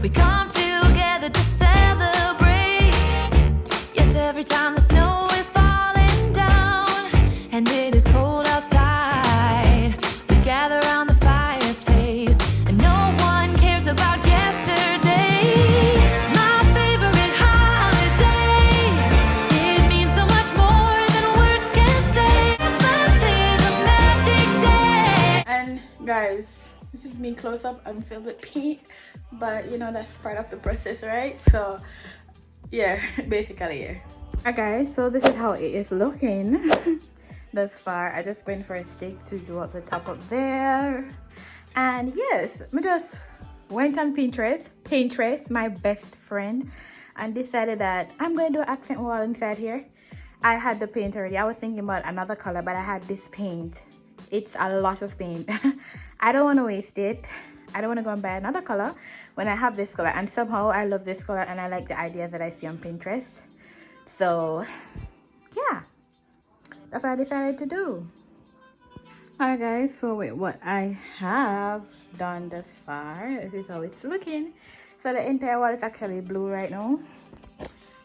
We come together to celebrate. Yes, every time the snow is falling down and it is cold outside, we gather around the fireplace and no one cares about yesterday. My favorite holiday, it means so much more than words can say. Christmas is a magic day. And guys, this is me close up. I'm filled with paint, but you know that's part of the process, right? So yeah, basically, yeah. Alright guys, so this is how it is looking thus far. I just went for a stick to do up the top up there, and yes, I just went on Pinterest, my best friend, and decided that I'm going to do an accent wall inside here. I had the paint already. I was thinking about another color, but I had this paint. It's a lot of paint. I don't want to waste it. I don't want to go and buy another color when I have this color, and somehow I love this color and I like the idea that I see on Pinterest. So yeah, that's what I decided to do. Alright guys, so with what I have done thus far, this is how it's looking. So the entire wall is actually blue right now.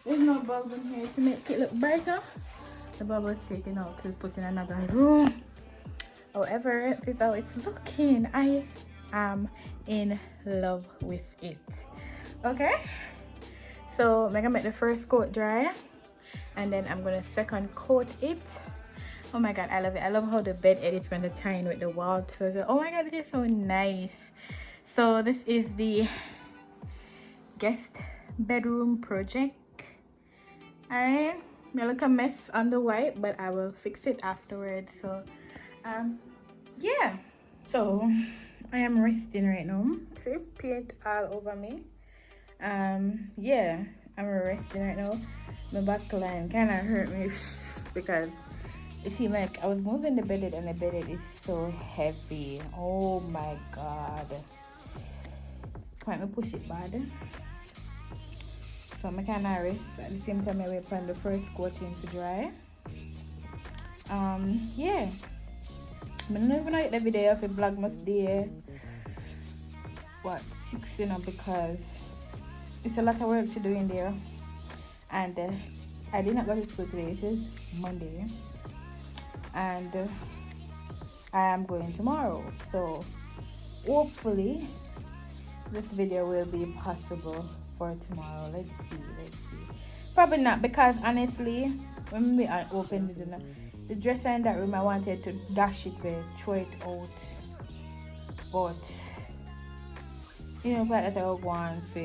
There's no bulb in here to make it look brighter. The bulb was taken out to put in another room. However, this is how it's looking. I am in love with it. Okay, so I'm gonna make the first coat dry, and then I'm gonna second coat it. Oh my god, I love it. I love how the bed edits when they tie in with the wall too. So, oh my god, this is so nice. So this is the guest bedroom project. Alright, may look a mess on the white, but I will fix it afterwards. So yeah, so I am resting right now. See, paint all over me. Yeah, I'm resting right now. My back line kind of hurt me because it seemed like I was moving the bedded and the bedded is so heavy. Oh my god, can't push it bad. So I'm kind of rest at the same time I wait for the first coating to dry. Yeah, I'm not gonna get every day of a Vlogmas day. What, 6, you know, because it's a lot of work to do in there, and I did not go to school today. It is Monday, and I am going tomorrow, so hopefully this video will be possible for tomorrow. Let's see. Probably not, because honestly when we opened the dresser in that room, I wanted to dash it away, throw it out, but you know what, I will go on for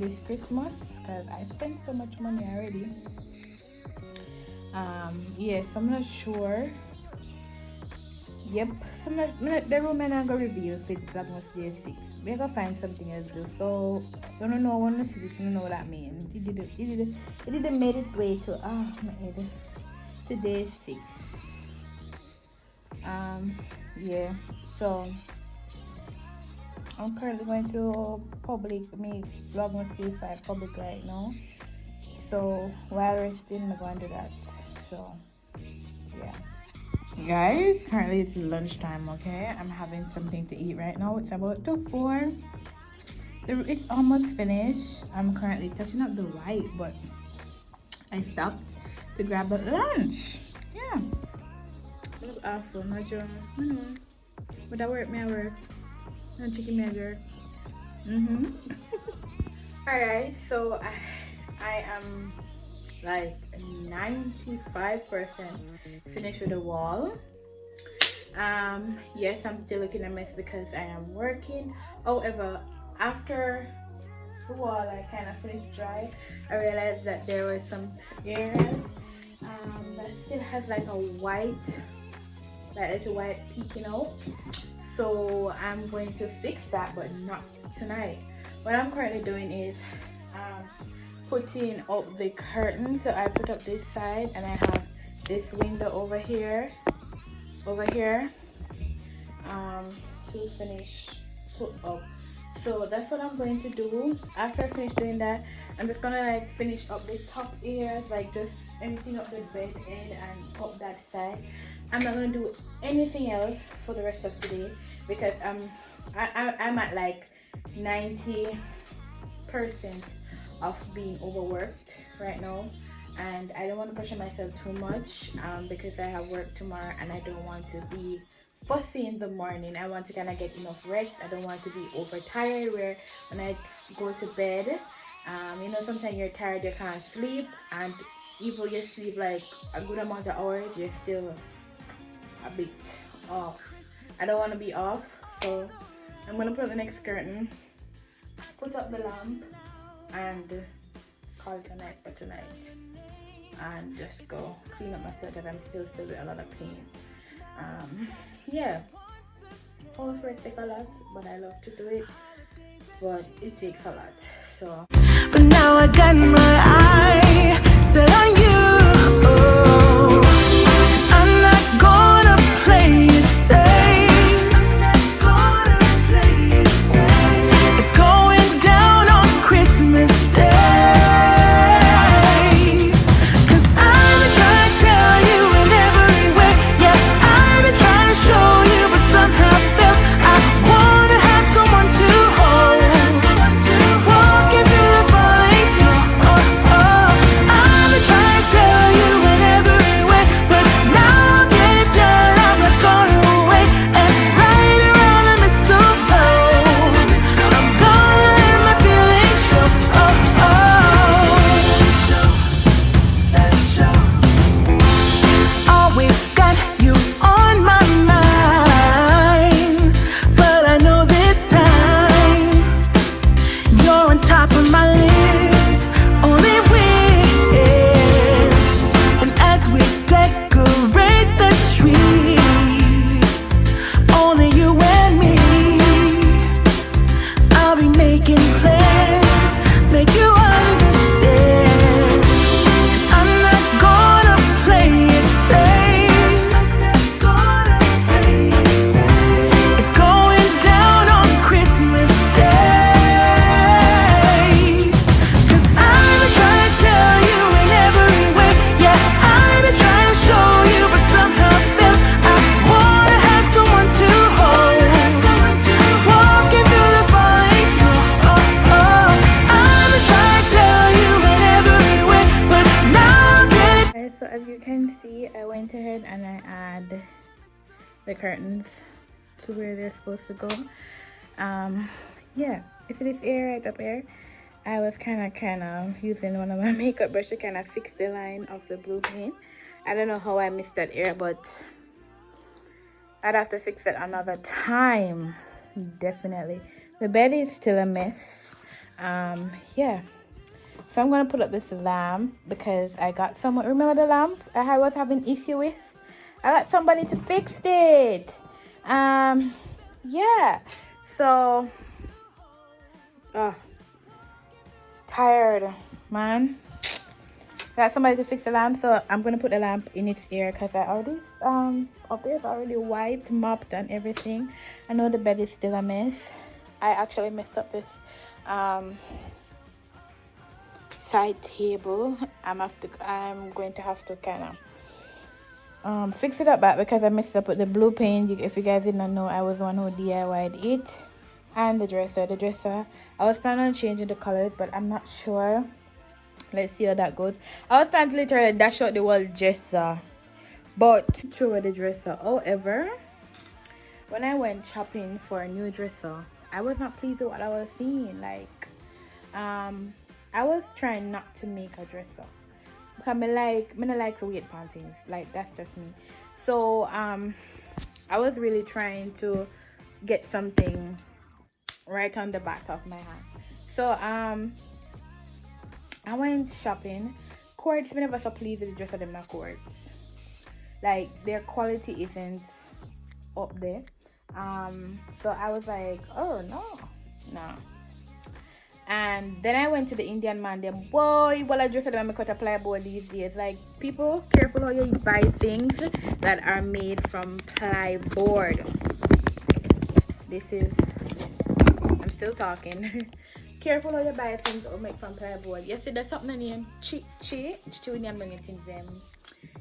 this Christmas because I spent so much money already. Yes, I'm not sure. Yep, so the room I'm not gonna reveal for Vlogmas Day 6. We're gonna find something else to do. So you don't know, when you see this, you don't know what that means. It didn't made its way to my head. Today 6. Yeah, so I'm currently going to make Vlogmas Day 5 public right now. So while resting, I'm going to do that. So yeah, guys, currently it's lunchtime. Okay, I'm having something to eat right now. It's about 4. It's almost finished. I'm currently touching up the white, but I stopped to grab a lunch. Yeah, it's awful. Not sure. But I work. No chicken measure. Alright, so I am like 95% finished with the wall. Yes, I'm still looking a mess because I am working. However, after the wall I kind of finished dry, I realized that there were some areas that still has like a white, peeking out. So I'm going to fix that, but not tonight. What I'm currently doing is putting up the curtain. So I put up this side and I have this window over here to finish put up. So that's what I'm going to do. After I finish doing that, I'm just gonna like finish up the top areas, like just anything up the bed end and up that side. I'm not gonna do anything else for the rest of today because I'm at like 90 50% of being overworked right now, and I don't want to pressure myself too much because I have work tomorrow and I don't want to be fussy in the morning. I want to kind of get enough rest. I don't want to be overtired where when I go to bed, you know, sometimes you're tired, you can't sleep, and even though you sleep like a good amount of hours, you're still a bit off. I don't want to be off, so I'm gonna put the next curtain, put up the lamp, and call it a night for tonight, and just go clean up myself because I'm still filled with a lot of pain. Yeah, housework takes a lot, but I love to do it, but it takes a lot. So But now I got my eye set on you. Oh, I'm not gonna play it safe. I'm not gonna play it safe. It's going down on Christmas Day. 'Cause I've been trying to tell you in every way. Yeah, I've been trying to show you, but somehow felt I wanna have someone to hold. Walking through the falling snow. Oh, oh. I've been trying to tell you in every way, but now I'll get it done. I'm not gonna wait and right around the mistletoe. I'm gonna let my feelings show. Oh, oh. Always got you on my mind, but I know this time you're on top of my list. Only wish, and as we decorate the tree, only you and me. I'll be making plans, make you understand. I'm not gonna play it safe. I'm not gonna play it safe. It's going down on Christmas Day. 'Cause I've been trying to tell you in every way. Yeah, I've been trying to show you, but somehow felt I wanna have someone to hold. Walking through the falling snow. Oh, oh. I've been trying to tell you in every way, but now I'll get it. okay, so as you can see, I went ahead and I add the curtains to where they're supposed to go. Yeah, if this area right up here, I was kind of using one of my makeup brush to kind of fix the line of the blue paint. I don't know how I missed that area, but I'd have to fix it another time. Definitely. The bed is still a mess. Yeah. So I'm gonna put up this lamp because I got someone. Remember the lamp I was having issue with? I got somebody to fix it. Yeah. So, tired, man. Got somebody to fix the lamp, so I'm gonna put the lamp in its ear because I already up there is already wiped, mopped, and everything. I know the bed is still a mess. I actually messed up this side table. I'm going to have to kind of fix it up back because I messed up with the blue paint. If you guys did not know, I was the one who DIY'd it. And the dresser, I was planning on changing the colors, but I'm not sure. Let's see how that goes. I was planning to literally dash out the whole dresser, but throw the dresser. However, when I went shopping for a new dresser, I was not pleased with what I was seeing. Like, I was trying not to make a dresser because me not like weight panties. Like, that's just me. So I was really trying to get something right on the back of my hand. So I went shopping. Quartz, me never so pleased with the dress of them not quartz. Like, their quality isn't up there. So I was like, oh no. And then I went to the Indian man. Them boy, well, I dress them I cut a plyboard these days. Like, people, careful how you buy things that are made from plyboard. This is, I'm still talking. Careful how you buy things or make from plyboard. Yes, there's something named Chi Indian bringing things them.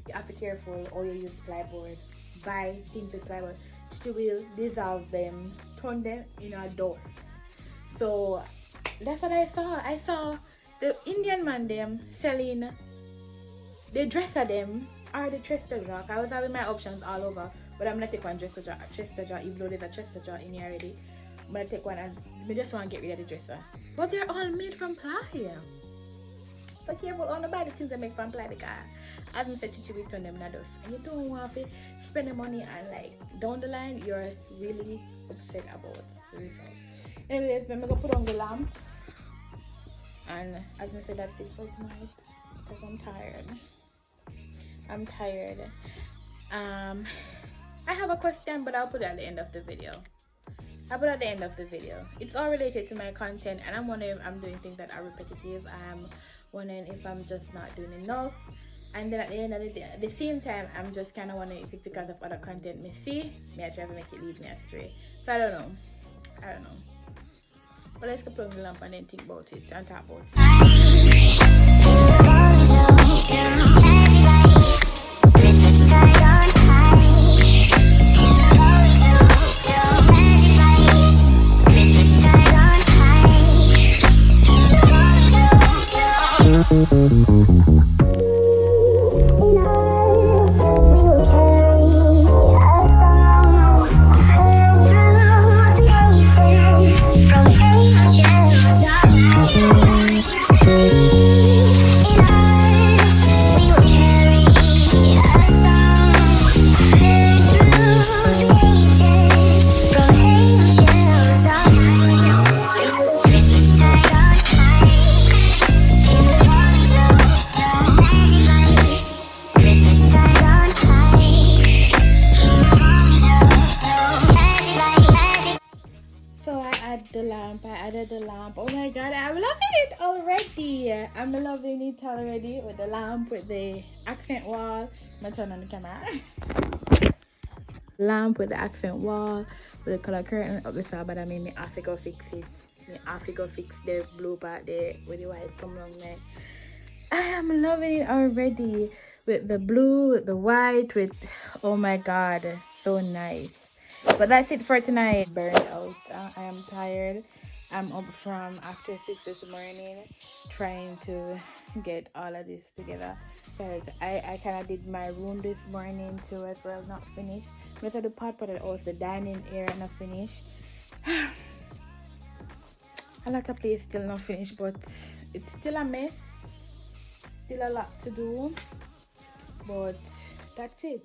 You have to be careful how you use plyboard. Buy things with plyboard. She will dissolve them, turn them in a dust. So That's what I saw. I saw the Indian man them selling the dresser them or the chester jar. I was having my options all over, but I'm gonna take one chester jar, even though there's a chester jar in here already. I'm gonna take one and I just want to get rid of the dresser. But they're all made from ply. So careful on the bad things that make from ply because as I said, you return them not us. And you don't want to spend the money and like down the line you're really upset about the result. Anyways, I'm gonna put on the lamp. And as I said, that's it for tonight because I'm tired. I have a question, but I'll put it at the end of the video. It's all related to my content, and I'm wondering if I'm doing things that are repetitive. I'm wondering if I'm just not doing enough. And then at the end of the day, at the same time, I'm just kind of wondering if it's because of other content me see, may I try to make it lead me astray. So I don't know. But let's go plug the lamp and then think about it and talk about it. I added the lamp. Oh my god, I'm loving it already with the lamp, with the accent wall. I'm gonna turn on the camera. Lamp with the accent wall, with the color curtain up the side, but I mean me have to go fix it. Me have to go fix the blue part there with the white come along there. I am loving it already with the blue, with the white, with oh my god, so nice. But that's it for tonight. Burned out. I am tired. I'm up from after 6 this morning trying to get all of this together because I kind of did my room this morning too as well, not finished. But the part but also the dining area not finished. A lot of place still not finished, but it's still a mess, still a lot to do, but that's it.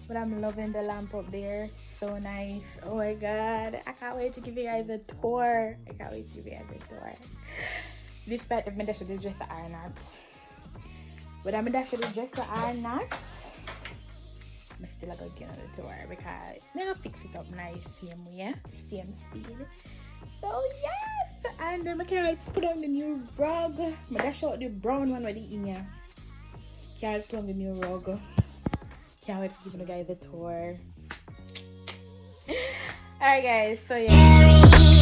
But I'm loving the lamp up there, so nice. Oh my god, I can't wait to give you guys a tour. Despite if my dash of the dresser or not, but I'm dash of the dresser or not, I'm still gonna get on the tour because I'm gonna fix it up nice, same way, same speed. So yes, and I can't put on the new rug. I dash out the brown one with the in here. Can't put on the new rug. Can't wait to give you guys a tour. Alright guys, so yeah.